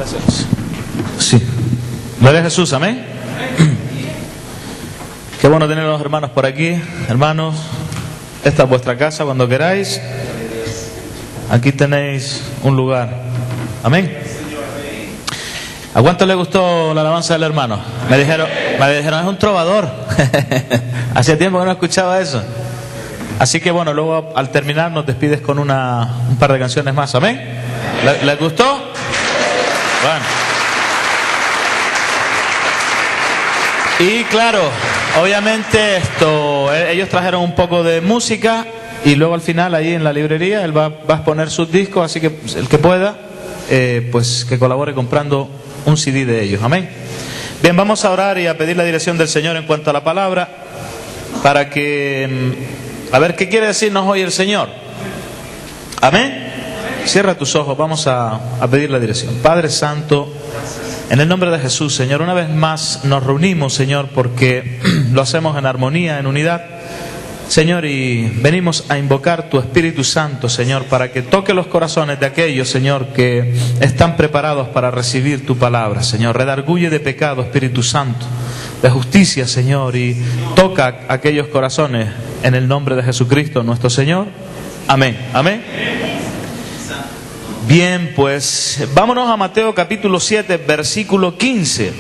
Gracias. Sí. Gloria a Jesús, amén. Qué bueno tener a los hermanos por aquí. Hermanos, esta es vuestra casa cuando queráis. Aquí tenéis un lugar. Amén. ¿A cuánto le gustó la alabanza del hermano? Me dijeron es un trovador. Hacía tiempo que no escuchaba eso. Así que bueno, luego al terminar nos despides con un par de canciones más. Amén. ¿Les gustó? Bueno. Y claro, obviamente ellos trajeron un poco de música y luego al final ahí en la librería él va a exponer sus discos, así que el que pueda, pues que colabore comprando un CD de ellos. Amén. Bien, vamos a orar y a pedir la dirección del Señor en cuanto a la palabra para que, a ver qué quiere decirnos hoy el Señor. Amén. Cierra tus ojos, vamos a pedir la dirección. Padre Santo, en el nombre de Jesús, Señor, una vez más nos reunimos, Señor, porque lo hacemos en armonía, en unidad, Señor, y venimos a invocar tu Espíritu Santo, Señor, para que toque los corazones de aquellos, Señor, que están preparados para recibir tu palabra, Señor. Redarguye de pecado, Espíritu Santo, de justicia, Señor, y toca aquellos corazones en el nombre de Jesucristo, nuestro Señor. Amén. Amén. Bien, pues vámonos a Mateo capítulo 7, versículo 15.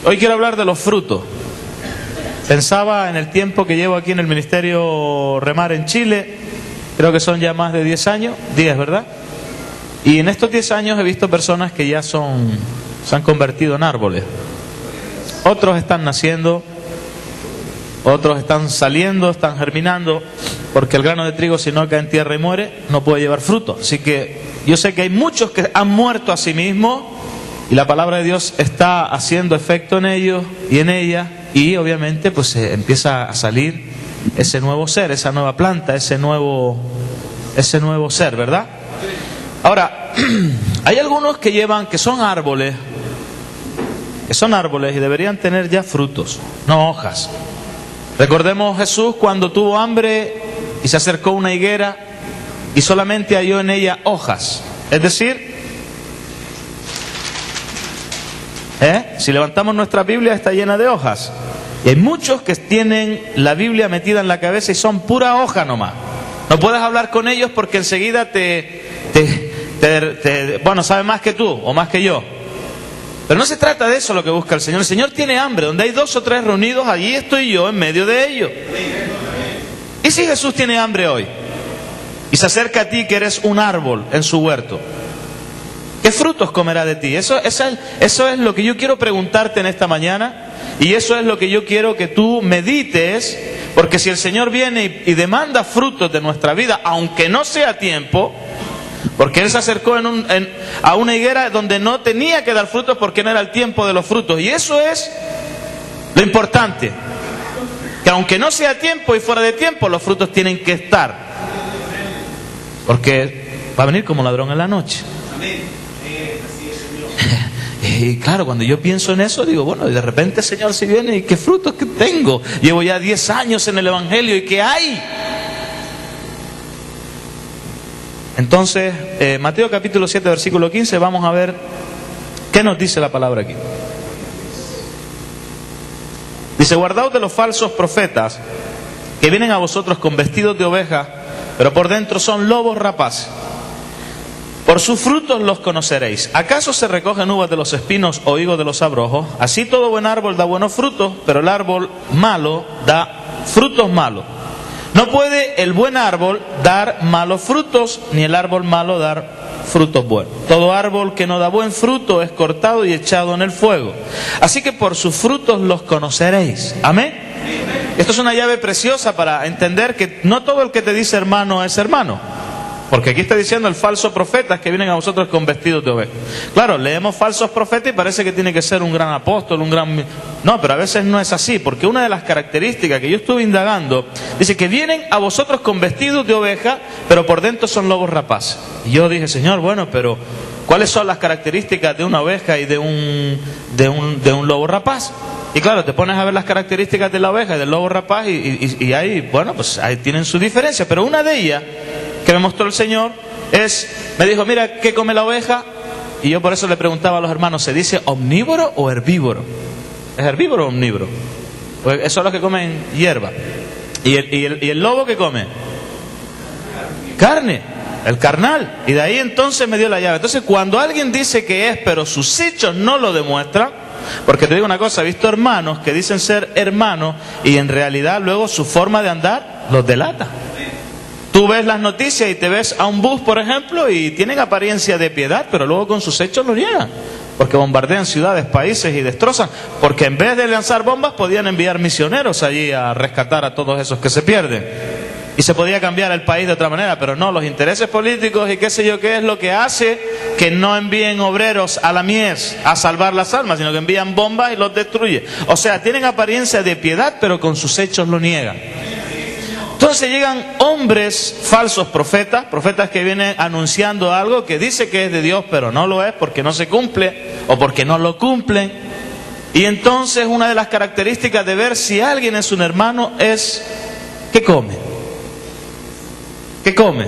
Hoy quiero hablar de los frutos. Pensaba en el tiempo que llevo aquí en el Ministerio Remar en Chile, creo que son ya más de 10 años, 10, ¿verdad? Y en estos 10 años he visto personas que ya se han convertido en árboles. Otros están naciendo, otros están saliendo, están germinando, porque el grano de trigo si no cae en tierra y muere, no puede llevar fruto. Así que yo sé que hay muchos que han muerto a sí mismos y la palabra de Dios está haciendo efecto en ellos y en ellas, y obviamente pues empieza a salir ese nuevo ser, esa nueva planta, ese nuevo ser, ¿verdad? Ahora, hay algunos que son árboles y deberían tener ya frutos, no hojas. Recordemos Jesús cuando tuvo hambre y se acercó a una higuera y solamente halló en ella hojas. Es decir, si levantamos nuestra Biblia está llena de hojas. Y hay muchos que tienen la Biblia metida en la cabeza y son pura hoja nomás. No puedes hablar con ellos porque enseguida bueno, sabe más que tú o más que yo. Pero no se trata de eso lo que busca el Señor. El Señor tiene hambre. Donde hay 2 o 3 reunidos, allí estoy yo en medio de ellos. ¿Y si Jesús tiene hambre hoy? Y se acerca a ti que eres un árbol en su huerto. ¿Qué frutos comerá de ti? Eso es lo que yo quiero preguntarte en esta mañana. Y eso es lo que yo quiero que tú medites. Porque si el Señor viene y demanda frutos de nuestra vida, aunque no sea tiempo, porque Él se acercó a una higuera donde no tenía que dar frutos porque no era el tiempo de los frutos. Y eso es lo importante. Que aunque no sea tiempo y fuera de tiempo, los frutos tienen que estar. Porque va a venir como ladrón en la noche. Y claro, cuando yo pienso en eso, digo, bueno, y de repente el Señor si viene, ¿y qué frutos que tengo? Llevo ya 10 años en el Evangelio, ¿y qué hay? Entonces, Mateo capítulo 7, versículo 15, vamos a ver qué nos dice la palabra aquí. Dice, guardaos de los falsos profetas que vienen a vosotros con vestidos de oveja, pero por dentro son lobos rapaces. Por sus frutos los conoceréis. ¿Acaso se recogen uvas de los espinos o higos de los abrojos? Así todo buen árbol da buenos frutos, pero el árbol malo da frutos malos. No puede el buen árbol dar malos frutos, ni el árbol malo dar frutos buenos. Todo árbol que no da buen fruto es cortado y echado en el fuego. Así que por sus frutos los conoceréis. Amén. Esto es una llave preciosa para entender que no todo el que te dice hermano es hermano. Porque aquí está diciendo el falso profeta que vienen a vosotros con vestidos de oveja. Claro, leemos falsos profetas y parece que tiene que ser un gran apóstol, No, pero a veces no es así, porque una de las características que yo estuve indagando, dice que vienen a vosotros con vestidos de oveja, pero por dentro son lobos rapaces. Y yo dije, Señor, bueno, pero ¿cuáles son las características de una oveja y de un lobo rapaz? Y claro, te pones a ver las características de la oveja y del lobo rapaz y ahí, bueno, pues ahí tienen su diferencia. Pero una de ellas que me mostró el Señor me dijo, mira, ¿qué come la oveja? y yo por eso le preguntaba a los hermanos, ¿se dice omnívoro o herbívoro? ¿Es herbívoro o omnívoro? Pues eso es los que comen hierba. ¿Y el lobo qué come? Carne, el carnal. Y de ahí entonces me dio la llave. Entonces cuando alguien dice que es, pero sus hechos no lo demuestran, porque te digo una cosa, he visto hermanos que dicen ser hermanos y en realidad luego su forma de andar los delata. Tú ves las noticias y te ves a un bus, por ejemplo, y tienen apariencia de piedad, pero luego con sus hechos lo niegan. Porque bombardean ciudades, países y destrozan. Porque en vez de lanzar bombas podían enviar misioneros allí a rescatar a todos esos que se pierden. Y se podía cambiar el país de otra manera, pero no, los intereses políticos y qué sé yo qué es lo que hace que no envíen obreros a la mies a salvar las almas, sino que envían bombas y los destruye. O sea, tienen apariencia de piedad, pero con sus hechos lo niegan. Entonces llegan hombres falsos profetas que vienen anunciando algo que dice que es de Dios, pero no lo es porque no se cumple o porque no lo cumplen. Y entonces una de las características de ver si alguien es un hermano es ¿qué come? ¿Qué come?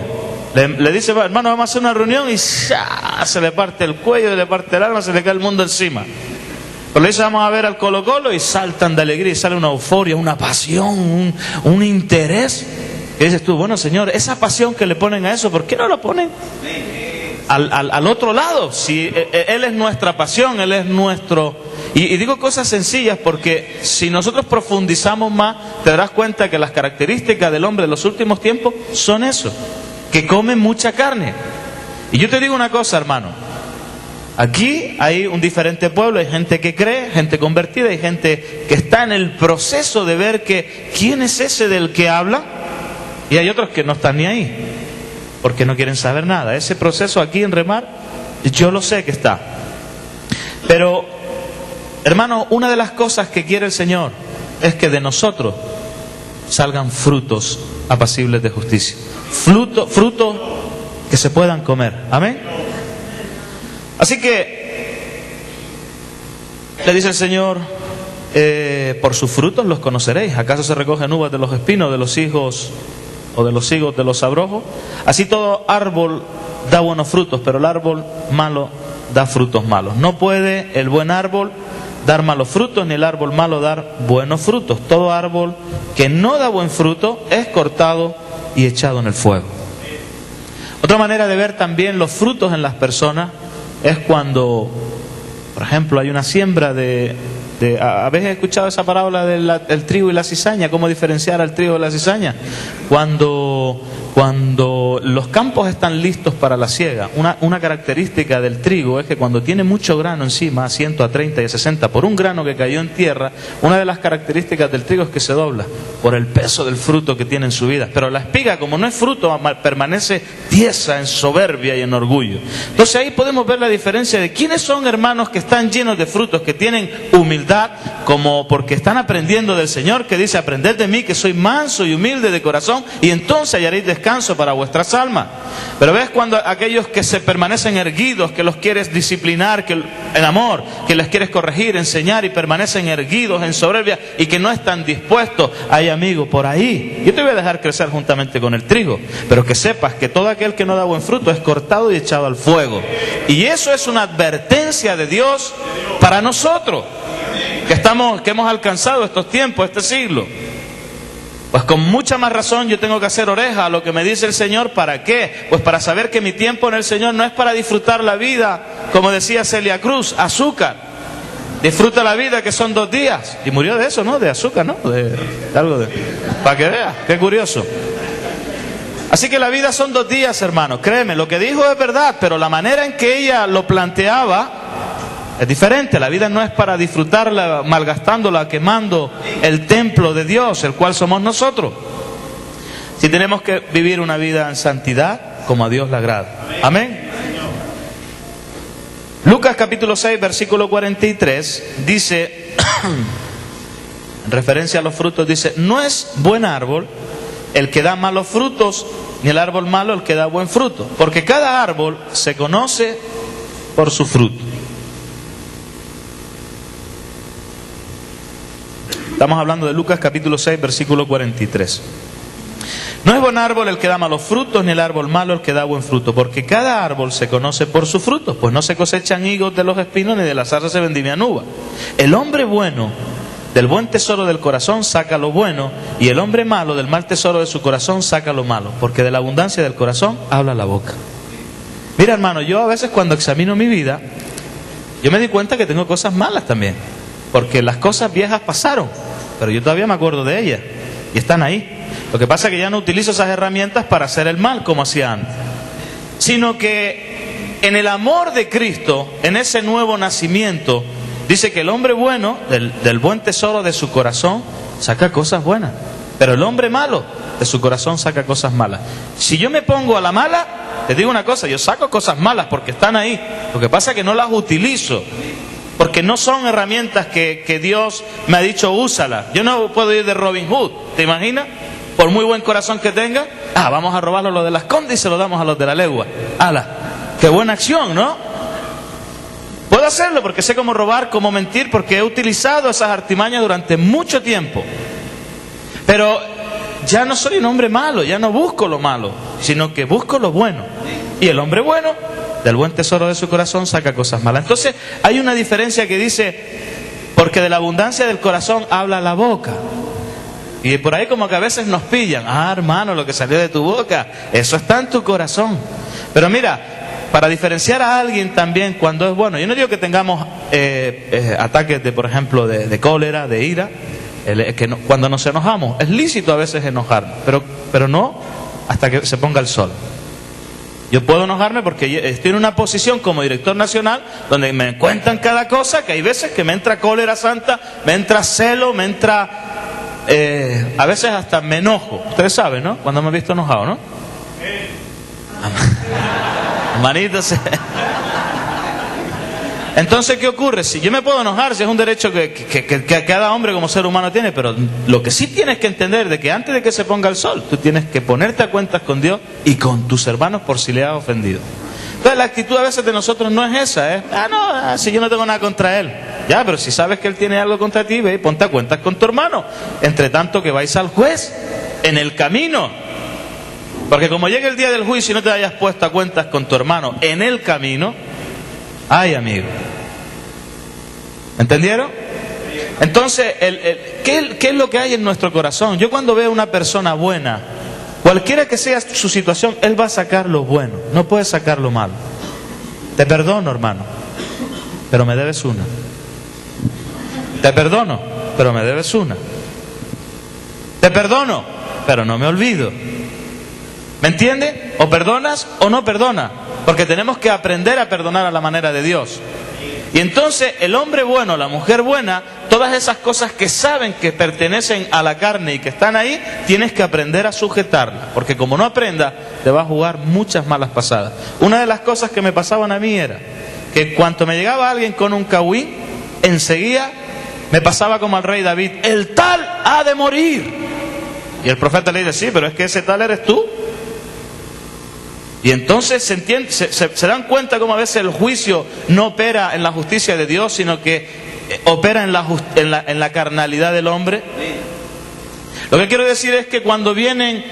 Le dice, hermano, vamos a hacer una reunión y ¡sha! Se le parte el cuello, se le parte el alma, se le cae el mundo encima. Pero le dice, vamos a ver al Colo Colo y saltan de alegría y sale una euforia, una pasión, un interés. Y dices tú, bueno Señor, esa pasión que le ponen a eso, ¿por qué no lo ponen al otro lado? Si Él es nuestra pasión, Él es nuestro... Y digo cosas sencillas porque si nosotros profundizamos más, te darás cuenta que las características del hombre de los últimos tiempos son eso, que come mucha carne. Y yo te digo una cosa, hermano. Aquí hay un diferente pueblo, hay gente que cree, gente convertida, hay gente que está en el proceso de ver que quién es ese del que habla, y hay otros que no están ni ahí, porque no quieren saber nada. Ese proceso aquí en Remar, yo lo sé que está. Pero, hermano, una de las cosas que quiere el Señor es que de nosotros salgan frutos apacibles de justicia. Frutos que se puedan comer. Amén. Así que le dice el Señor, por sus frutos los conoceréis. ¿Acaso se recogen uvas de los espinos, de los higos o de los higos de los abrojos? Así todo árbol da buenos frutos, pero el árbol malo da frutos malos. No puede el buen árbol dar malos frutos, ni el árbol malo dar buenos frutos. Todo árbol que no da buen fruto es cortado y echado en el fuego. Otra manera de ver también los frutos en las personas es cuando, por ejemplo, hay una siembra ¿habéis escuchado esa parábola del trigo y la cizaña? ¿Cómo diferenciar al trigo de la cizaña? Cuando los campos están listos para la siega, una característica del trigo es que cuando tiene mucho grano encima, a 100, a 30 y a 60, por un grano que cayó en tierra, una de las características del trigo es que se dobla por el peso del fruto que tiene en su vida. Pero la espiga, como no es fruto, permanece tiesa en soberbia y en orgullo. Entonces ahí podemos ver la diferencia de quiénes son hermanos que están llenos de frutos, que tienen humildad, como porque están aprendiendo del Señor, que dice, aprended de mí que soy manso y humilde de corazón, y entonces hallaréis descanso para vuestras almas. Pero ves cuando aquellos que se permanecen erguidos, que los quieres disciplinar, que en amor, que les quieres corregir, enseñar, y permanecen erguidos en soberbia y que no están dispuestos, hay amigos por ahí. Yo te voy a dejar crecer juntamente con el trigo, pero que sepas que todo aquel que no da buen fruto es cortado y echado al fuego. Y eso es una advertencia de Dios para nosotros, que hemos alcanzado estos tiempos, este siglo. Pues con mucha más razón yo tengo que hacer oreja a lo que me dice el Señor. ¿Para qué? Pues para saber que mi tiempo en el Señor no es para disfrutar la vida, como decía Celia Cruz, azúcar. Disfruta la vida, que son 2 días. Y murió de eso, ¿no? De azúcar, ¿no? Para que veas, qué curioso. Así que la vida son 2 días, hermano. Créeme, lo que dijo es verdad, pero la manera en que ella lo planteaba es diferente. La vida no es para disfrutarla malgastándola, quemando el templo de Dios, el cual somos nosotros. Si tenemos que vivir una vida en santidad, como a Dios le agrada. Amén. Lucas capítulo 6, versículo 43, dice, en referencia a los frutos, dice, no es buen árbol el que da malos frutos, ni el árbol malo el que da buen fruto, porque cada árbol se conoce por su fruto. Estamos hablando de Lucas capítulo 6, versículo 43. No es buen árbol el que da malos frutos, ni el árbol malo el que da buen fruto, porque cada árbol se conoce por sus frutos, pues no se cosechan higos de los espinos, ni de las zarzas se vendimian uvas. El hombre bueno del buen tesoro del corazón saca lo bueno, y el hombre malo del mal tesoro de su corazón saca lo malo, porque de la abundancia del corazón habla la boca. Mira, hermano, yo a veces cuando examino mi vida, yo me di cuenta que tengo cosas malas también, porque las cosas viejas pasaron, pero yo todavía me acuerdo de ellas, y están ahí. Lo que pasa es que ya no utilizo esas herramientas para hacer el mal como hacía antes, sino que en el amor de Cristo, en ese nuevo nacimiento, dice que el hombre bueno, del buen tesoro de su corazón, saca cosas buenas, pero el hombre malo de su corazón saca cosas malas. Si yo me pongo a la mala, te digo una cosa, yo saco cosas malas porque están ahí. Lo que pasa es que no las utilizo, porque no son herramientas que Dios me ha dicho úsalas. Yo no puedo ir de Robin Hood, ¿te imaginas? Por muy buen corazón que tenga, vamos a robarlo lo de las condes y se lo damos a los de la legua. ¡Hala! ¡Qué buena acción!, ¿no? Puedo hacerlo porque sé cómo robar, cómo mentir, porque he utilizado esas artimañas durante mucho tiempo. Pero ya no soy un hombre malo, ya no busco lo malo, sino que busco lo bueno. Y el hombre bueno, del buen tesoro de su corazón, saca cosas malas. Entonces hay una diferencia que dice, porque de la abundancia del corazón habla la boca. Y por ahí como que a veces nos pillan, hermano, lo que salió de tu boca, eso está en tu corazón. Pero mira, para diferenciar a alguien también cuando es bueno, yo no digo que tengamos ataques de, por ejemplo, de cólera, de ira, cuando nos enojamos, es lícito a veces enojarnos, pero no hasta que se ponga el sol. Yo puedo enojarme porque estoy en una posición como director nacional donde me cuentan cada cosa, que hay veces que me entra cólera santa, me entra celo, me entra... a veces hasta me enojo. Ustedes saben, ¿no? Cuando me han visto enojado, ¿no? Manitos. Entonces, ¿qué ocurre? Si yo me puedo enojar, si es un derecho que cada hombre como ser humano tiene, pero lo que sí tienes que entender de que antes de que se ponga el sol, tú tienes que ponerte a cuentas con Dios y con tus hermanos por si le has ofendido. Entonces la actitud a veces de nosotros no es esa, si yo no tengo nada contra él. Ya, pero si sabes que él tiene algo contra ti, ve y ponte a cuentas con tu hermano. Entre tanto que vais al juez en el camino. Porque como llegue el día del juicio y no te hayas puesto a cuentas con tu hermano en el camino, ay, amigo. ¿Entendieron? Entonces, ¿qué es lo que hay en nuestro corazón? Yo cuando veo una persona buena, cualquiera que sea su situación, él va a sacar lo bueno, no puede sacar lo malo. Te perdono, hermano, pero me debes una. Te perdono, pero me debes una. Te perdono, pero no me olvido. ¿Me entiende? O perdonas o no perdonas, porque tenemos que aprender a perdonar a la manera de Dios. Y entonces el hombre bueno, la mujer buena, todas esas cosas que saben que pertenecen a la carne y que están ahí, tienes que aprender a sujetarlas, porque como no aprendas, te va a jugar muchas malas pasadas. Una de las cosas que me pasaban a mí era que cuando me llegaba alguien con un cahuín, enseguida me pasaba como al rey David: el tal ha de morir. Y el profeta le dice: sí, pero es que ese tal eres tú. Y entonces se dan cuenta cómo a veces el juicio no opera en la justicia de Dios, sino que opera en la carnalidad del hombre. Lo que quiero decir es que cuando vienen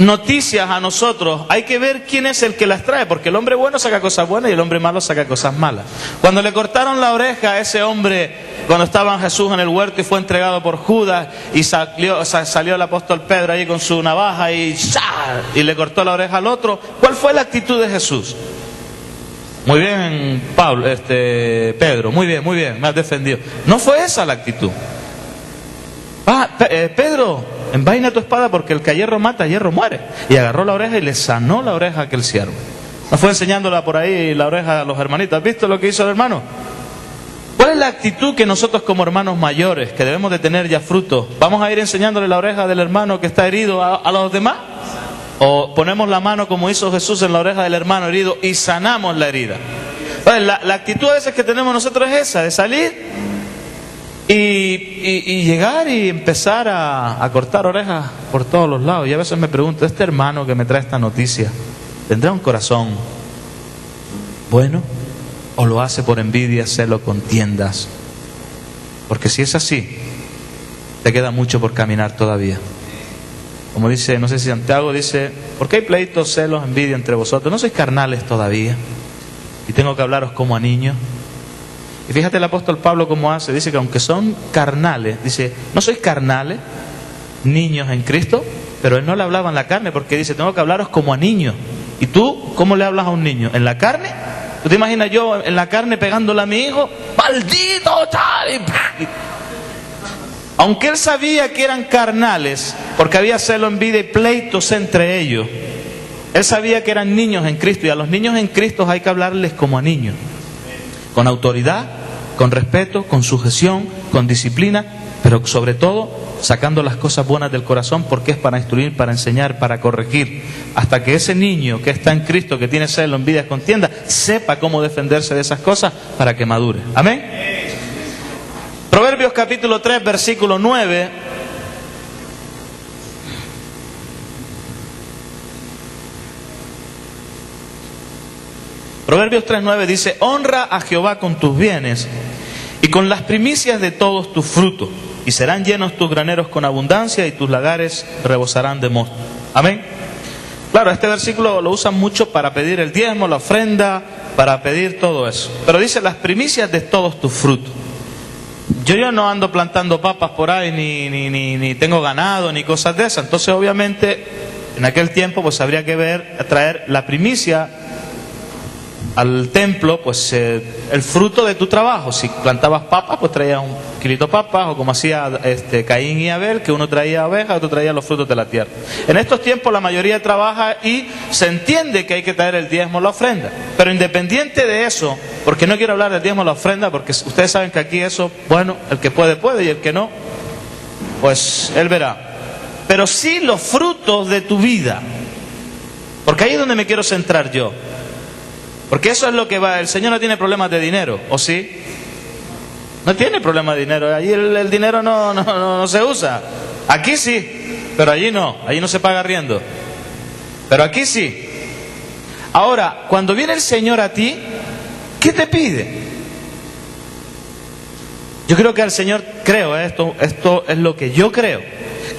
noticias a nosotros, hay que ver quién es el que las trae, porque el hombre bueno saca cosas buenas y el hombre malo saca cosas malas. Cuando le cortaron la oreja a ese hombre, cuando estaba Jesús en el huerto y fue entregado por Judas, y salió el apóstol Pedro ahí con su navaja y le cortó la oreja al otro, ¿cuál fue la actitud de Jesús? Muy bien, Pedro, muy bien, me has defendido. No fue esa la actitud. Pedro, envaina tu espada, porque el que a hierro mata, a hierro muere. Y agarró la oreja y le sanó la oreja a aquel siervo. No fue enseñándola por ahí la oreja a los hermanitos. ¿Has visto lo que hizo el hermano? ¿Cuál es la actitud que nosotros como hermanos mayores, que debemos de tener ya frutos, vamos a ir enseñándole la oreja del hermano que está herido a los demás? ¿O ponemos la mano como hizo Jesús en la oreja del hermano herido y sanamos la herida? Entonces, la actitud a veces que tenemos nosotros es esa, de salir y llegar y empezar a cortar orejas por todos los lados. Y a veces me pregunto, este hermano que me trae esta noticia, ¿tendrá un corazón bueno? ¿O lo hace por envidia, celo, contiendas? Porque si es así, te queda mucho por caminar todavía. Como dice, no sé si Santiago dice, ¿por qué hay pleitos, celos, envidia entre vosotros? ¿No sois carnales todavía? Y tengo que hablaros como a niños. Y fíjate el apóstol Pablo cómo hace, dice que aunque son carnales, dice, ¿no sois carnales, niños en Cristo? Pero él no le hablaba en la carne, porque dice, tengo que hablaros como a niños. ¿Y tú cómo le hablas a un niño? ¿En la carne? ¿Tú te imaginas yo en la carne pegándole a mi hijo? ¡Maldito tal! Aunque él sabía que eran carnales, porque había celo, envidia y pleitos entre ellos, él sabía que eran niños en Cristo, y a los niños en Cristo hay que hablarles como a niños, con autoridad, con respeto, con sujeción, con disciplina, pero sobre todo sacando las cosas buenas del corazón, porque es para instruir, para enseñar, para corregir, hasta que ese niño que está en Cristo, que tiene celo, envidia, contienda, sepa cómo defenderse de esas cosas para que madure. Amén. Proverbios capítulo 3, versículo 9. Proverbios 3:9 dice, honra a Jehová con tus bienes y con las primicias de todos tus frutos, y serán llenos tus graneros con abundancia y tus lagares rebosarán de mosto. Amén. Claro, este versículo lo usan mucho para pedir el diezmo, la ofrenda, para pedir todo eso. Pero dice las primicias de todos tus frutos. Yo no ando plantando papas por ahí, ni tengo ganado, ni cosas de esas. Entonces, obviamente, en aquel tiempo, pues habría que traer la primicia al templo, pues el fruto de tu trabajo. Si plantabas papas, pues traías un kilito de papas, o como hacía Caín y Abel, que uno traía ovejas, otro traía los frutos de la tierra. En estos tiempos la mayoría trabaja y se entiende que hay que traer el diezmo, la ofrenda. Pero independiente de eso, porque no quiero hablar del diezmo, la ofrenda, porque ustedes saben que aquí eso, bueno, el que puede, puede, y el que no, pues él verá. Pero sí los frutos de tu vida, porque ahí es donde me quiero centrar yo. Porque eso es lo que va. El Señor no tiene problemas de dinero, ¿o sí? No tiene problemas de dinero. Allí el dinero no se usa. Aquí sí, pero allí no se paga arriendo. Pero aquí sí. Ahora, cuando viene el Señor a ti, ¿qué te pide? Yo creo que al Señor, esto es lo que yo creo,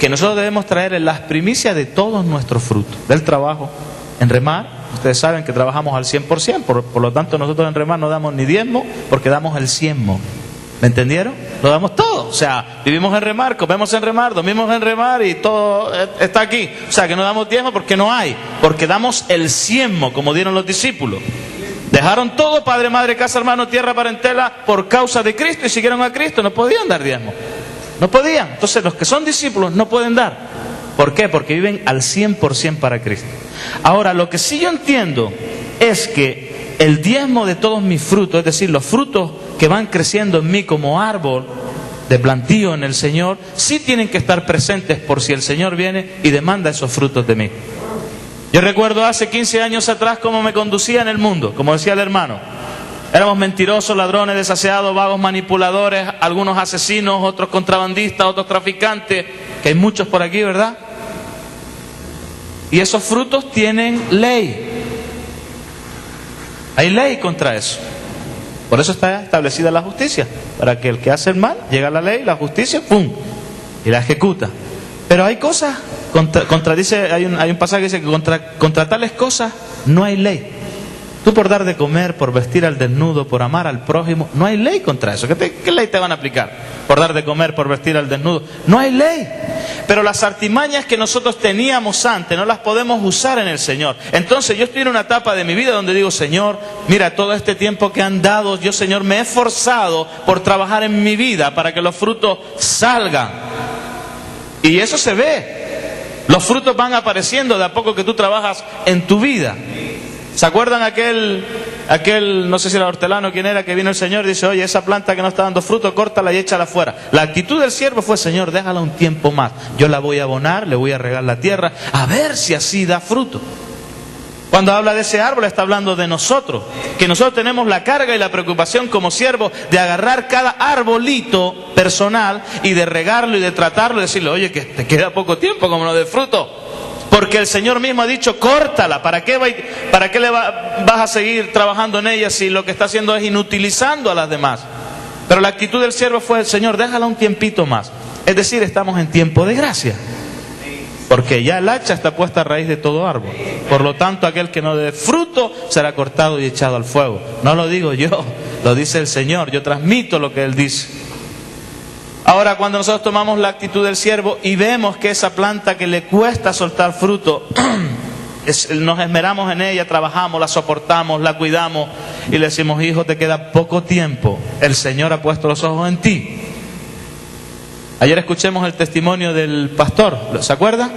que nosotros debemos traer las primicias de todos nuestros frutos, del trabajo, en remar. Ustedes saben que trabajamos al 100%, por lo tanto nosotros en remar no damos ni diezmo, porque damos el 100%. ¿Me entendieron? Lo damos todo. O sea, vivimos en remar, comemos en remar, dormimos en remar y todo está aquí. O sea, que no damos diezmo porque no hay, porque damos el 100%, como dieron los discípulos. Dejaron todo, padre, madre, casa, hermano, tierra, parentela, por causa de Cristo, y siguieron a Cristo. No podían dar diezmo. No podían. Entonces los que son discípulos no pueden dar. ¿Por qué? Porque viven al 100% para Cristo. Ahora, lo que sí yo entiendo es que el diezmo de todos mis frutos, es decir, los frutos que van creciendo en mí como árbol de plantío en el Señor, sí tienen que estar presentes por si el Señor viene y demanda esos frutos de mí. Yo recuerdo hace 15 años atrás cómo me conducía en el mundo, como decía el hermano. Éramos mentirosos, ladrones, desaseados, vagos, manipuladores, algunos asesinos, otros contrabandistas, otros traficantes, que hay muchos por aquí, ¿verdad? Y esos frutos tienen ley. Hay ley contra eso. Por eso está establecida la justicia, para que el que hace el mal, llega a la ley, la justicia, ¡pum!, y la ejecuta. Pero hay cosas, hay un pasaje que dice que contra tales cosas no hay ley. Tú por dar de comer, por vestir al desnudo, por amar al prójimo, no hay ley contra eso. ¿Qué ley te van a aplicar? Por dar de comer, por vestir al desnudo. No hay ley. Pero las artimañas que nosotros teníamos antes no las podemos usar en el Señor. Entonces yo estoy en una etapa de mi vida donde digo, Señor, mira, todo este tiempo que han dado, yo, Señor, me he esforzado por trabajar en mi vida para que los frutos salgan. Y eso se ve. Los frutos van apareciendo de a poco que tú trabajas en tu vida. ¿Se acuerdan aquel, no sé si era hortelano, quién era, que vino el Señor y dice, oye, esa planta que no está dando fruto, córtala y échala afuera? La actitud del siervo fue, Señor, déjala un tiempo más. Yo la voy a abonar, le voy a regar la tierra, a ver si así da fruto. Cuando habla de ese árbol está hablando de nosotros, que nosotros tenemos la carga y la preocupación como siervos de agarrar cada arbolito personal y de regarlo y de tratarlo y decirle, oye, que te queda poco tiempo, como no de fruto. Porque el Señor mismo ha dicho, córtala. ¿Para qué vas a seguir trabajando en ella si lo que está haciendo es inutilizando a las demás? Pero la actitud del siervo fue, Señor, déjala un tiempito más. Es decir, estamos en tiempo de gracia. porque ya el hacha está puesta a raíz de todo árbol. Por lo tanto, aquel que no dé fruto será cortado y echado al fuego. No lo digo yo, lo dice el Señor. Yo transmito lo que Él dice. Ahora, cuando nosotros tomamos la actitud del siervo y vemos que esa planta que le cuesta soltar fruto, nos esmeramos en ella, trabajamos, la soportamos, la cuidamos y le decimos: hijo, te queda poco tiempo, el Señor ha puesto los ojos en ti. Ayer escuchemos el testimonio del pastor, ¿se acuerda?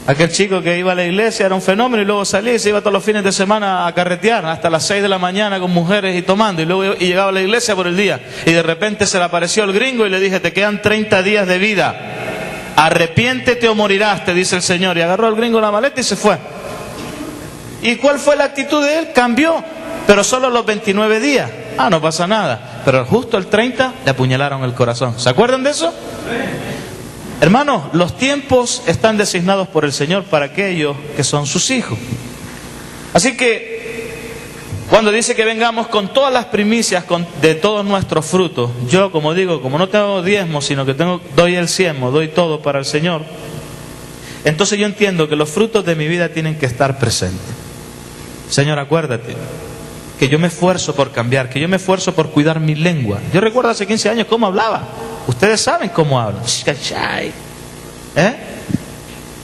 Aquel chico que iba a la iglesia, era un fenómeno, y luego salía y se iba todos los fines de semana a carretear hasta las 6 de la mañana con mujeres y tomando, y luego llegaba a la iglesia por el día, y de repente se le apareció el gringo y le dije: te quedan 30 días de vida, arrepiéntete o morirás, te dice el Señor. Y agarró al gringo la maleta y se fue. ¿Y cuál fue la actitud de él? Cambió, pero solo los 29 días. No pasa nada. Pero justo el 30 le apuñalaron el corazón. ¿Se acuerdan de eso? Hermanos, los tiempos están designados por el Señor para aquellos que son sus hijos. Así que, cuando dice que vengamos con todas las primicias de todos nuestros frutos, yo, como digo, como no tengo diezmo, sino que doy el ciento, doy todo para el Señor, entonces yo entiendo que los frutos de mi vida tienen que estar presentes. Señor, acuérdate que yo me esfuerzo por cambiar, que yo me esfuerzo por cuidar mi lengua. Yo recuerdo hace 15 años cómo hablaba. Ustedes saben cómo hablan.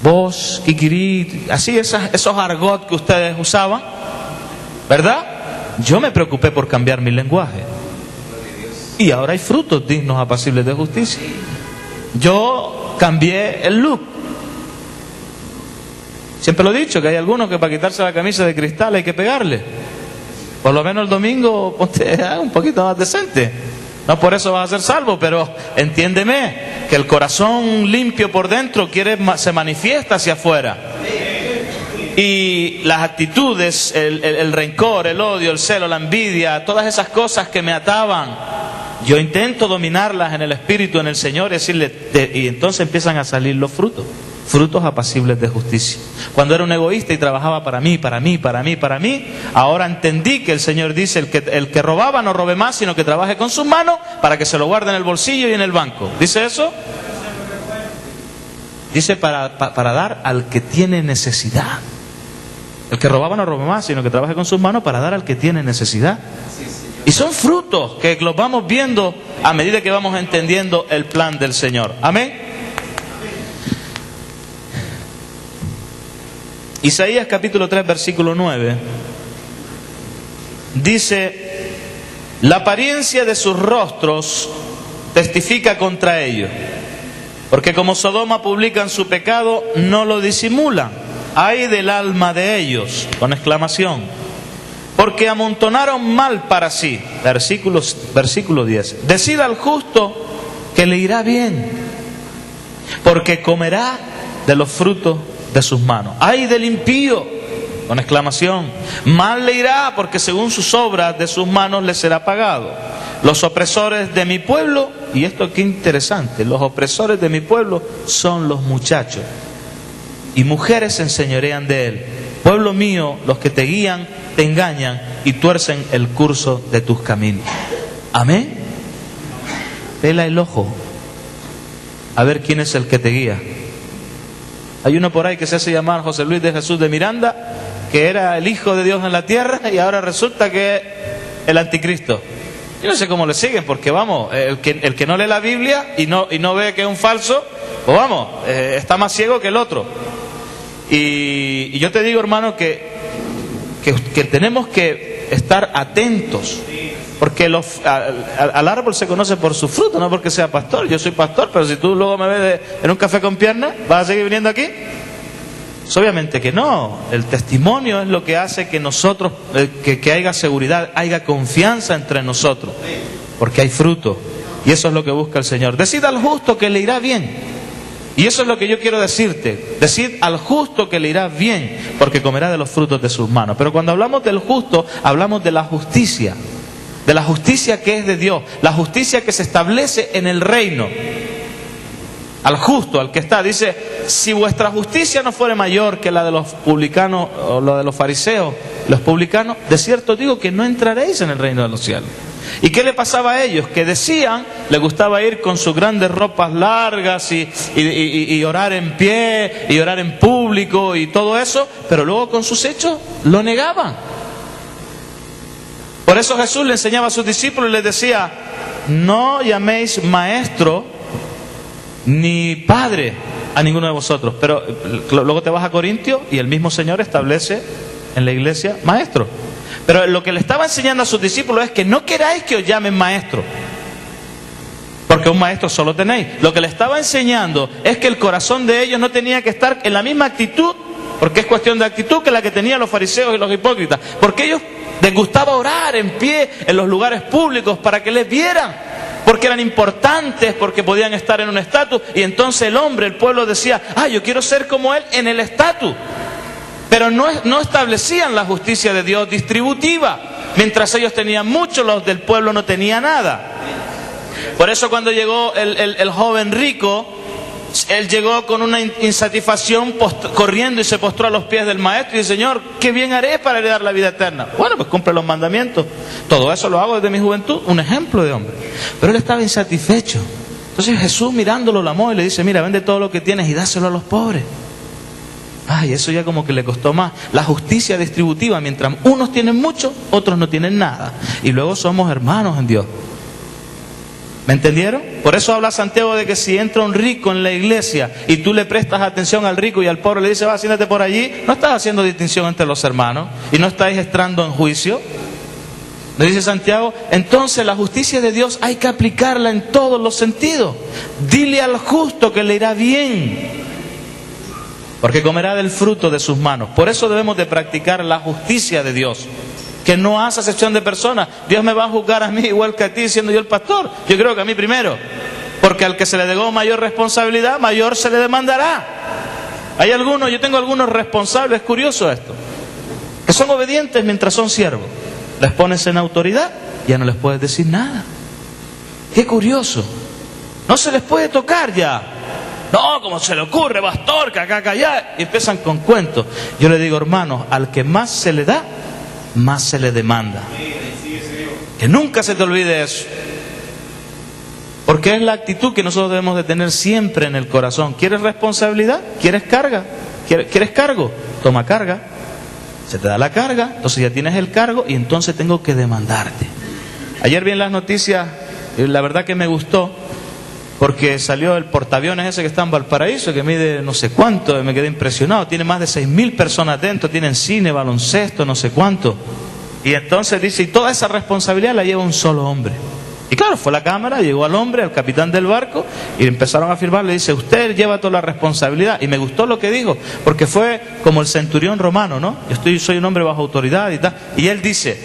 Vos, kikirí, así esos argot que ustedes usaban, ¿verdad? Yo me preocupé por cambiar mi lenguaje. Y ahora hay frutos dignos, apacibles de justicia. Yo cambié el look. Siempre lo he dicho, que hay algunos que para quitarse la camisa de cristal hay que pegarle. Por lo menos el domingo ponte un poquito más decente. No por eso vas a ser salvo, pero entiéndeme que el corazón limpio por dentro se manifiesta hacia afuera. Y las actitudes, el rencor, el odio, el celo, la envidia, todas esas cosas que me ataban, yo intento dominarlas en el Espíritu, en el Señor, y decirle, y entonces empiezan a salir los frutos. Frutos apacibles de justicia. Cuando era un egoísta y trabajaba para mí, ahora entendí que el Señor dice: el que robaba no robe más, sino que trabaje con sus manos para que se lo guarde en el bolsillo y en el banco. ¿Dice eso? Dice para dar al que tiene necesidad. El que robaba no robe más, sino que trabaje con sus manos para dar al que tiene necesidad. Y son frutos que los vamos viendo a medida que vamos entendiendo el plan del Señor. Amén. Isaías capítulo 3 versículo 9 dice: la apariencia de sus rostros testifica contra ellos, porque como Sodoma publican su pecado, no lo disimulan. Ay del alma de ellos, con exclamación, porque amontonaron mal para sí. Versículo 10. Decid al justo que le irá bien, porque comerá de los frutos de sus manos. ¡Ay del impío! Con exclamación. Mal le irá, porque según sus obras de sus manos le será pagado. Los opresores de mi pueblo, y esto qué interesante, los opresores de mi pueblo son los muchachos, y mujeres se enseñorean de él. Pueblo mío, los que te guían, te engañan y tuercen el curso de tus caminos. Amén. Pela el ojo a ver quién es el que te guía. Hay uno por ahí que se hace llamar José Luis de Jesús de Miranda, que era el Hijo de Dios en la tierra, y ahora resulta que es el anticristo. Yo no sé cómo le siguen, porque vamos, el que no lee la Biblia y no ve que es un falso, pues vamos, está más ciego que el otro. Y yo te digo, hermano, que tenemos que estar atentos, porque al árbol se conoce por su fruto, no porque sea pastor. Yo soy pastor, pero si tú luego me ves en un café con piernas, ¿vas a seguir viniendo aquí? Pues obviamente que no. El testimonio es lo que hace que nosotros, que haya seguridad, haya confianza entre nosotros, porque hay fruto, y eso es lo que busca el Señor. Decid al justo que le irá bien, y eso es lo que yo quiero decirte. Decid al justo que le irá bien, porque comerá de los frutos de sus manos. Pero cuando hablamos del justo, hablamos de la justicia que es de Dios, la justicia que se establece en el reino. Al justo, al que está, dice: si vuestra justicia no fuere mayor que la de los publicanos o la de los fariseos, los publicanos, de cierto digo que no entraréis en el reino de los cielos. ¿Y qué le pasaba a ellos? Que decían, les gustaba ir con sus grandes ropas largas y orar en pie, y orar en público y todo eso, pero luego con sus hechos lo negaban. Por eso Jesús le enseñaba a sus discípulos y les decía, no llaméis maestro ni padre a ninguno de vosotros. Pero luego te vas a Corintios y el mismo Señor establece en la iglesia maestro. Pero lo que le estaba enseñando a sus discípulos es que no queráis que os llamen maestro, porque un maestro solo tenéis. Lo que le estaba enseñando es que el corazón de ellos no tenía que estar en la misma actitud, porque es cuestión de actitud, que la que tenían los fariseos y los hipócritas. Porque ellos les gustaba orar en pie en los lugares públicos para que les vieran, porque eran importantes, porque podían estar en un estatus. Y entonces el hombre, el pueblo decía, yo quiero ser como él en el estatus. Pero no establecían la justicia de Dios distributiva. Mientras ellos tenían mucho, los del pueblo no tenían nada. Por eso cuando llegó el joven rico, él llegó con una insatisfacción, corriendo y se postró a los pies del maestro y dice, Señor, ¿qué bien haré para heredar la vida eterna? Bueno, pues cumple los mandamientos. Todo eso lo hago desde mi juventud, un ejemplo de hombre. Pero él estaba insatisfecho. Entonces Jesús, mirándolo, lo amó y le dice, mira, vende todo lo que tienes y dáselo a los pobres. Eso ya como que le costó más. La justicia distributiva, mientras unos tienen mucho, otros no tienen nada. Y luego somos hermanos en Dios. ¿Me entendieron? Por eso habla Santiago de que si entra un rico en la iglesia y tú le prestas atención al rico y al pobre le dices, siéntate por allí, no estás haciendo distinción entre los hermanos y no estáis entrando en juicio. Le dice Santiago, entonces la justicia de Dios hay que aplicarla en todos los sentidos. Dile al justo que le irá bien, porque comerá del fruto de sus manos. Por eso debemos de practicar la justicia de Dios, que no hace acepción de personas. Dios me va a juzgar a mí igual que a ti, siendo yo el pastor. Yo creo que a mí primero, porque al que se le delegó mayor responsabilidad, mayor se le demandará. Yo tengo algunos responsables, es curioso esto, que son obedientes mientras son siervos. Les pones en autoridad, ya no les puedes decir nada. Qué curioso. No se les puede tocar ya. No, como se le ocurre, pastor, que acá, allá. Y empiezan con cuentos. Yo le digo, hermanos, al que más se le da, más se le demanda. Que nunca se te olvide eso. Porque es la actitud que nosotros debemos de tener siempre en el corazón. ¿Quieres responsabilidad? ¿Quieres carga? ¿Quieres cargo? Toma carga. Se te da la carga, entonces ya tienes el cargo y entonces tengo que demandarte. Ayer vi en las noticias, la verdad que me gustó, porque salió el portaaviones ese que está en Valparaíso, que mide no sé cuánto, me quedé impresionado. Tiene más de 6.000 personas dentro, tienen cine, baloncesto, no sé cuánto. Y entonces dice, y toda esa responsabilidad la lleva un solo hombre. Y claro, fue la cámara, llegó al hombre, al capitán del barco, y empezaron a firmar, le dice, usted lleva toda la responsabilidad. Y me gustó lo que dijo, porque fue como el centurión romano, ¿no? Soy un hombre bajo autoridad y tal. Y él dice,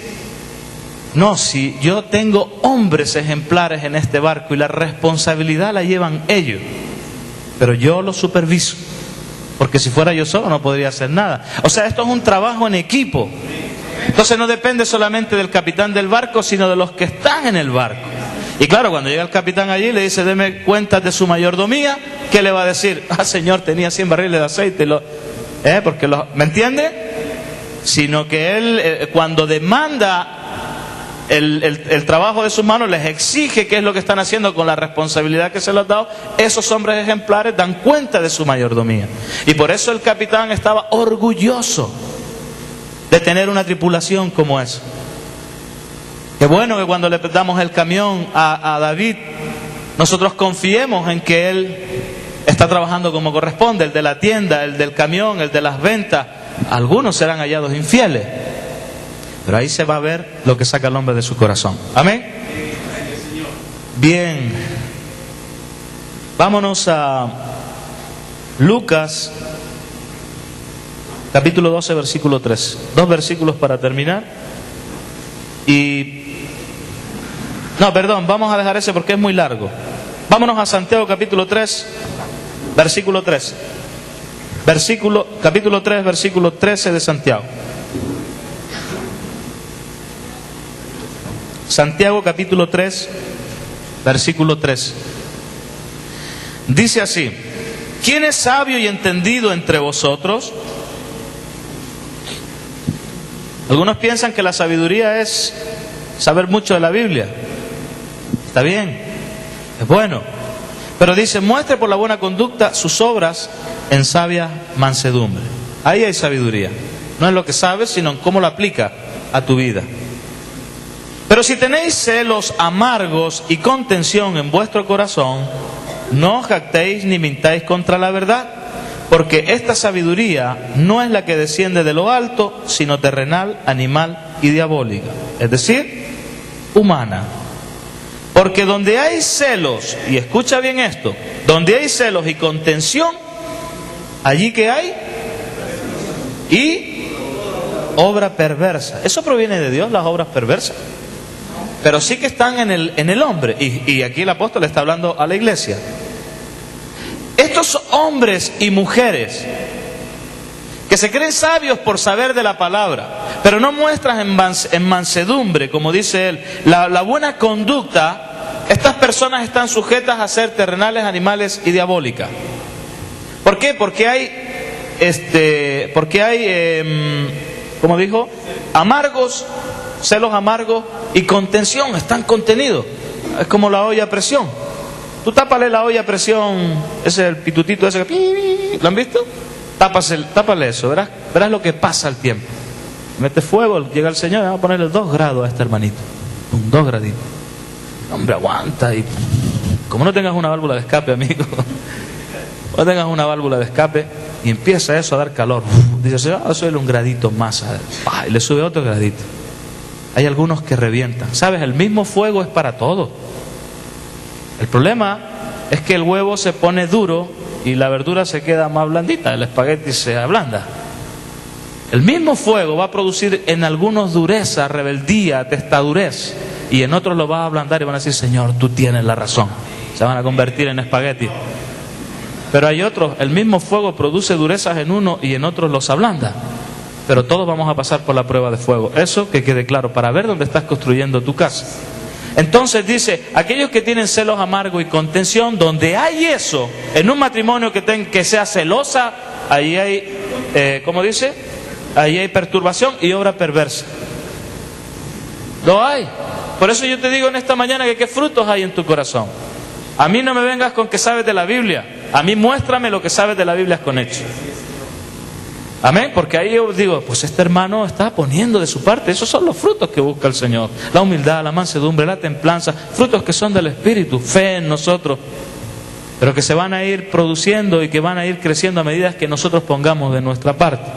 no, si yo tengo hombres ejemplares en este barco y la responsabilidad la llevan ellos, pero yo los superviso, porque si fuera yo solo no podría hacer nada. O sea, esto es un trabajo en equipo. Entonces no depende solamente del capitán del barco, sino de los que están en el barco. Y claro, cuando llega el capitán allí le dice, deme cuentas de su mayordomía, ¿qué le va a decir? Señor, tenía 100 barriles de aceite. ¿Me entiende? Sino que él, cuando demanda el trabajo de sus manos, les exige qué es lo que están haciendo con la responsabilidad que se les ha dado. Esos hombres ejemplares dan cuenta de su mayordomía. Y por eso el capitán estaba orgulloso de tener una tripulación como esa. Qué bueno que cuando le damos el camión a David, nosotros confiemos en que él está trabajando como corresponde, el de la tienda, el del camión, el de las ventas. Algunos serán hallados infieles, pero ahí se va a ver lo que saca el hombre de su corazón. Amén. Bien, vámonos a Lucas capítulo 12, versículo 3. 2 versículos para terminar. Vamos a dejar ese porque es muy largo. Vámonos a Santiago capítulo 3, versículo 3. Capítulo 3, versículo 13 de Santiago. Santiago capítulo 3, versículo 3. Dice así: ¿quién es sabio y entendido entre vosotros? Algunos piensan que la sabiduría es saber mucho de la Biblia. Está bien, es bueno. Pero dice, muestre por la buena conducta sus obras en sabia mansedumbre. Ahí hay sabiduría. No es lo que sabes, sino en cómo lo aplica a tu vida. Pero si tenéis celos amargos y contención en vuestro corazón, no os jactéis ni mintáis contra la verdad, porque esta sabiduría no es la que desciende de lo alto, sino terrenal, animal y diabólica, es decir, humana. Porque donde hay celos, y escucha bien esto, donde hay celos y contención, allí que hay y obra perversa. ¿Eso proviene de Dios, las obras perversas? Pero sí que están en el hombre, y aquí el apóstol está hablando a la iglesia. Estos hombres y mujeres que se creen sabios por saber de la palabra, pero no muestran en mansedumbre, como dice él, la buena conducta, estas personas están sujetas a ser terrenales, animales y diabólicas. ¿Por qué? Porque hay, como dijo, amargos, celos amargos y contención, están contenidos. Es como la olla a presión. Tú tápale la olla a presión, ese es el pitutito ese que... ¿Lo han visto? Tápale eso, verás lo que pasa al tiempo. Mete fuego, llega el Señor, vamos a ponerle 2 grados a este hermanito. 2 graditos. Hombre, aguanta. Y como no tengas una válvula de escape, amigo, no tengas una válvula de escape y empieza eso a dar calor. Dice, Señor, súbele un gradito más. Y le sube otro gradito. Hay algunos que revientan. ¿Sabes? El mismo fuego es para todo. El problema es que el huevo se pone duro y la verdura se queda más blandita, el espagueti se ablanda. El mismo fuego va a producir en algunos dureza, rebeldía, testadurez, y en otros lo va a ablandar y van a decir, Señor, tú tienes la razón. Se van a convertir en espagueti. Pero hay otros, el mismo fuego produce durezas en uno y en otros los ablanda. Pero todos vamos a pasar por la prueba de fuego. Eso que quede claro, para ver dónde estás construyendo tu casa. Entonces dice, aquellos que tienen celos amargos y contención, donde hay eso, en un matrimonio que sea celosa, ahí hay, ¿cómo dice? Ahí hay perturbación y obra perversa. Lo hay. Por eso yo te digo en esta mañana que qué frutos hay en tu corazón. A mí no me vengas con que sabes de la Biblia. A mí muéstrame lo que sabes de la Biblia con hechos. Amén, porque ahí yo digo, pues este hermano está poniendo de su parte. Esos son los frutos que busca el Señor: la humildad, la mansedumbre, la templanza, frutos que son del Espíritu, fe en nosotros, pero que se van a ir produciendo y que van a ir creciendo a medida que nosotros pongamos de nuestra parte.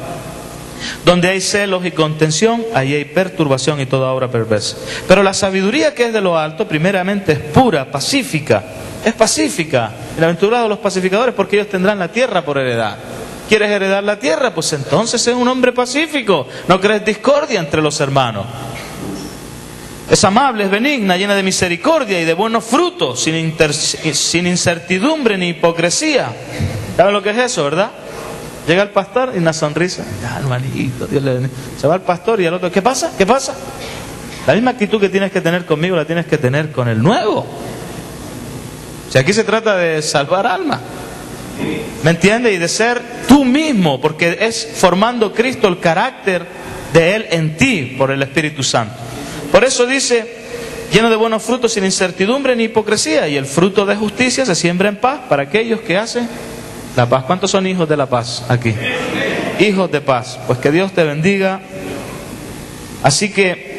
Donde hay celos y contención, ahí hay perturbación y toda obra perversa. Pero la sabiduría que es de lo alto, primeramente es pura, pacífica, es pacífica. Bienaventurados los pacificadores, porque ellos tendrán la tierra por heredad. ¿Quieres heredar la tierra? Pues entonces es un hombre pacífico. No crees discordia entre los hermanos. Es amable, es benigna, llena de misericordia y de buenos frutos, sin incertidumbre ni hipocresía. ¿Saben lo que es eso, verdad? Llega el pastor y una sonrisa. Ya, hermanito, Dios le bendiga. Se va el pastor y el otro, ¿qué pasa? ¿Qué pasa? La misma actitud que tienes que tener conmigo la tienes que tener con el nuevo. Si aquí se trata de salvar almas, ¿me entiendes? Y de ser tú mismo, porque es formando Cristo el carácter de Él en ti por el Espíritu Santo. Por eso dice, lleno de buenos frutos, sin incertidumbre ni hipocresía, y el fruto de justicia se siembra en paz para aquellos que hacen la paz. ¿Cuántos son hijos de la paz aquí? Hijos de paz. Pues que Dios te bendiga. Así que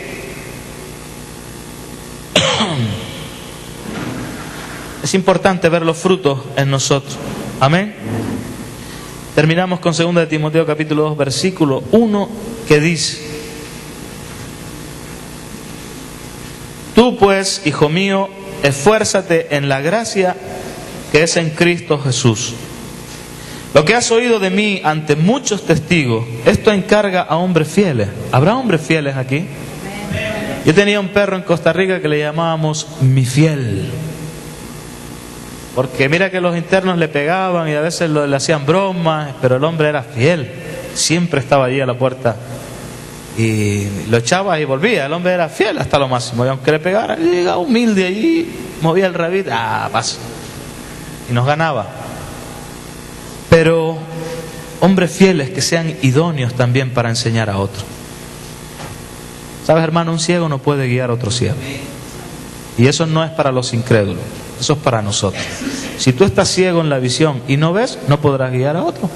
es importante ver los frutos en nosotros. Amén. Terminamos con 2 Timoteo capítulo 2 versículo 1, que dice: Tú pues, hijo mío, esfuérzate en la gracia que es en Cristo Jesús. Lo que has oído de mí ante muchos testigos, esto encarga a hombres fieles. ¿Habrá hombres fieles aquí? Yo tenía un perro en Costa Rica que le llamábamos Mi Fiel. Porque mira que los internos le pegaban y a veces le hacían bromas, pero el hombre era fiel. Siempre estaba allí a la puerta. Y lo echaba y volvía. El hombre era fiel hasta lo máximo. Y aunque le pegara, llegaba humilde allí, movía el rabito, pasa. Y nos ganaba. Pero hombres fieles que sean idóneos también para enseñar a otros. Sabes, hermano, un ciego no puede guiar a otro ciego. Y eso no es para los incrédulos, eso es para nosotros. Si tú estás ciego en la visión y no ves, no podrás guiar a otro.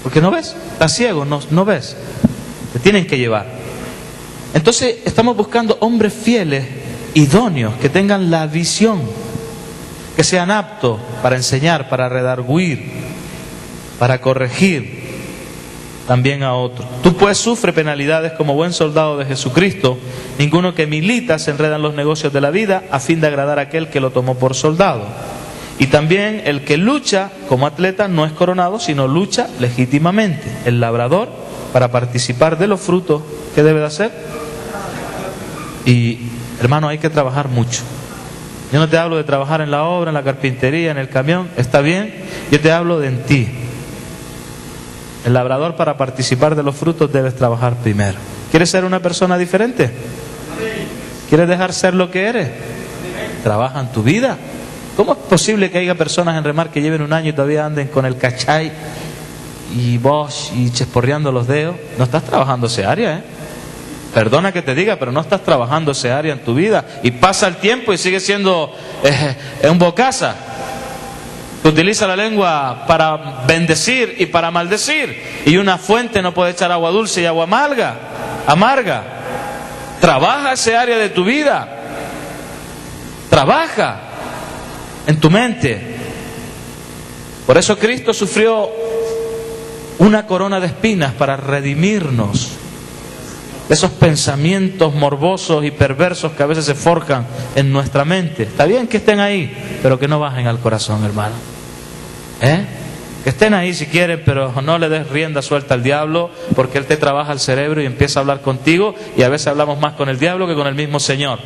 Porque no ves, estás ciego, no ves. Te tienen que llevar. Entonces estamos buscando hombres fieles, idóneos, que tengan la visión, que sean aptos para enseñar, para redarguir, para corregir también a otros. Tú pues sufre penalidades como buen soldado de Jesucristo. Ninguno que milita se enreda en los negocios de la vida a fin de agradar a aquel que lo tomó por soldado. Y también el que lucha como atleta no es coronado, sino lucha legítimamente. El labrador, para participar de los frutos, ¿qué debe de hacer? Y hermano, hay que trabajar mucho. Yo no te hablo de trabajar en la obra, en la carpintería, en el camión, está bien. Yo te hablo de en ti. El labrador, para participar de los frutos, debes trabajar primero. ¿Quieres ser una persona diferente? ¿Quieres dejar ser lo que eres? Trabaja en tu vida. ¿Cómo es posible que haya personas en Remar que lleven un año y todavía anden con el cachay y Bosch y chesporreando los dedos? No estás trabajando ese área, Perdona que te diga, pero no estás trabajando ese área en tu vida. Y pasa el tiempo y sigue siendo un bocaza. Utiliza la lengua para bendecir y para maldecir. Y una fuente no puede echar agua dulce y agua amarga. Trabaja ese área de tu vida. Trabaja en tu mente. Por eso Cristo sufrió una corona de espinas para redimirnos de esos pensamientos morbosos y perversos que a veces se forjan en nuestra mente. Está bien que estén ahí, pero que no bajen al corazón, hermano. Que estén ahí si quieren, pero no le des rienda suelta al diablo, porque él te trabaja el cerebro y empieza a hablar contigo, y a veces hablamos más con el diablo que con el mismo Señor.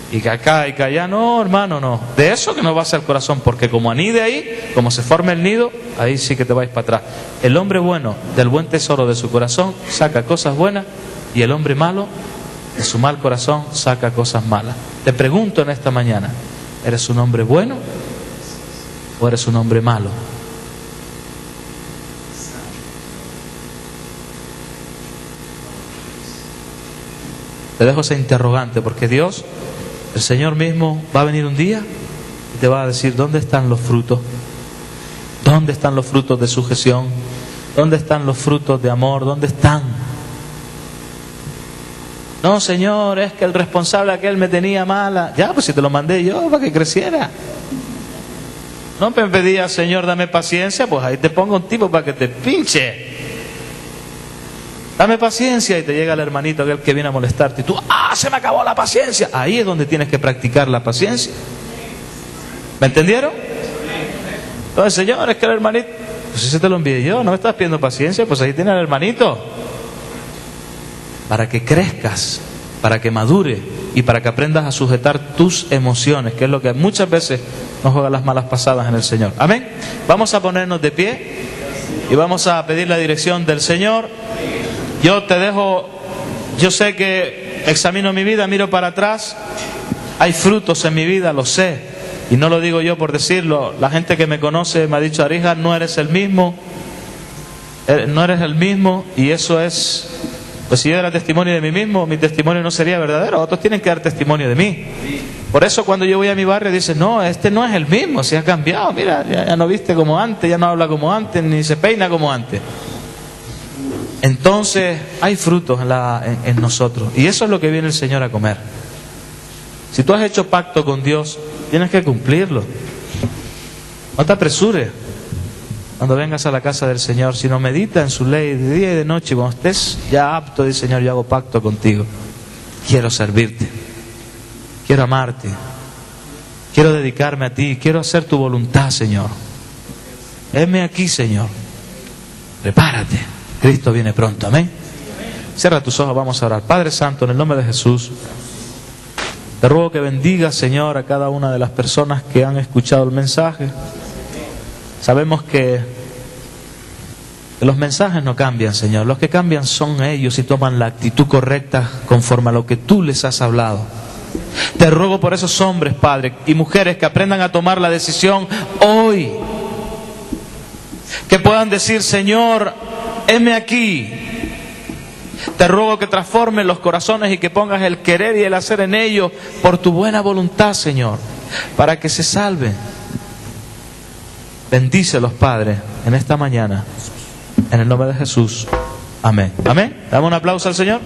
Y que acá y que allá, no, hermano, no. De eso que no va hacia el corazón, porque como anide ahí, como se forma el nido, ahí sí que te vais para atrás. El hombre bueno, del buen tesoro de su corazón, saca cosas buenas, y el hombre malo, de su mal corazón, saca cosas malas. Te pregunto en esta mañana, ¿eres un hombre bueno o eres un hombre malo? Te dejo ese interrogante, porque Dios, el Señor mismo, va a venir un día y te va a decir: ¿dónde están los frutos? ¿Dónde están los frutos de sujeción? ¿Dónde están los frutos de amor? ¿Dónde están? No, Señor, es que el responsable aquel me tenía mala. Ya, pues si te lo mandé yo para que creciera. No me pedías, Señor, dame paciencia, pues ahí te pongo un tipo para que te pinche. Dame paciencia, y te llega el hermanito aquel que viene a molestarte y tú, se me acabó la paciencia. Ahí es donde tienes que practicar la paciencia. ¿Me entendieron? Entonces, Señor, es que el hermanito, pues ese te lo envié yo, no me estás pidiendo paciencia, pues ahí tiene el hermanito. Para que crezcas, para que madure y para que aprendas a sujetar tus emociones, que es lo que muchas veces nos juega las malas pasadas en el Señor. Amén. Vamos a ponernos de pie y vamos a pedir la dirección del Señor. Yo te dejo, yo sé que examino mi vida, miro para atrás, hay frutos en mi vida, lo sé, y no lo digo yo por decirlo. La gente que me conoce me ha dicho: Arija, no eres el mismo, y eso es, pues si yo diera testimonio de mí mismo, mi testimonio no sería verdadero, otros tienen que dar testimonio de mí. Por eso cuando yo voy a mi barrio dicen: no, este no es el mismo, se ha cambiado, mira, ya no viste como antes, ya no habla como antes, ni se peina como antes. Entonces hay frutos en nosotros, y eso es lo que viene el Señor a comer. Si tú has hecho pacto con Dios, tienes que cumplirlo. No te apresures cuando vengas a la casa del Señor, sino medita en su ley de día y de noche. Cuando estés ya apto, dice: Señor, yo hago pacto contigo, quiero servirte, quiero amarte, quiero dedicarme a ti, quiero hacer tu voluntad, Señor. Heme aquí, Señor, prepárate, Cristo viene pronto. Amén. Cierra tus ojos, vamos a orar. Padre Santo, en el nombre de Jesús, te ruego que bendigas, Señor, a cada una de las personas que han escuchado el mensaje. Sabemos que los mensajes no cambian, Señor. Los que cambian son ellos, y toman la actitud correcta conforme a lo que tú les has hablado. Te ruego por esos hombres, Padre, y mujeres que aprendan a tomar la decisión hoy. Que puedan decir: Señor, heme aquí, Te ruego que transformes los corazones y que pongas el querer y el hacer en ellos por tu buena voluntad, Señor, para que se salven. Bendícelos, Padre, en esta mañana, en el nombre de Jesús. Amén. Amén. Damos un aplauso al Señor.